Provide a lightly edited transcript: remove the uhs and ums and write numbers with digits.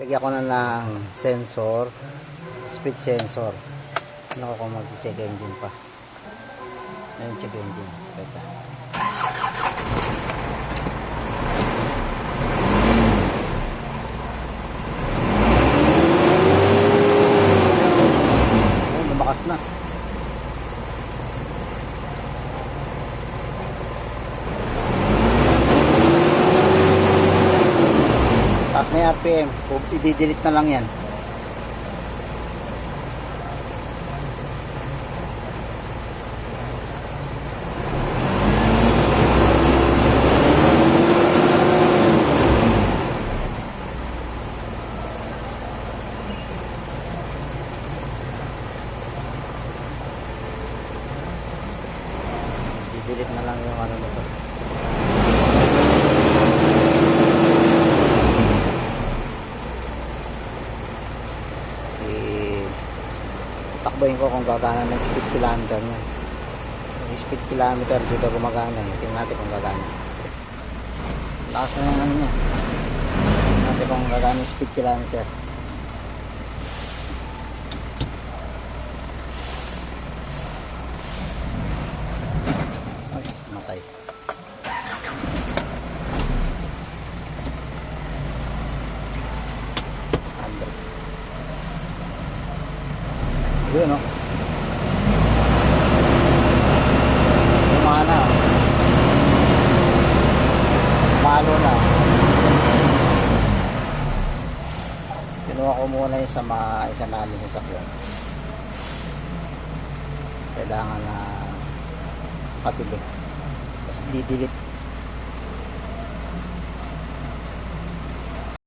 Lagyan ko na ng sensor, speed sensor. Ano ko kung mag-check engine pa. Ayun, check engine. Teka. Ayun, lumakas na. Taas na yung RPM. I-delete na lang yan. I-delete na lang yung ano nito. Takbayin ko kung gagana ng speed kilometer niya. Yung speed kilometer dito gumagana. Tingnan natin kung gagana. Lakas na yung ano niya. Tingnan natin kung gagana yung speed kilometer. Ay, matay. Yun, no? Lumana. Malo na. Kinuha ko muna yung sa isa namin sasakyan. Kailangan na kapili. Tapos di-delete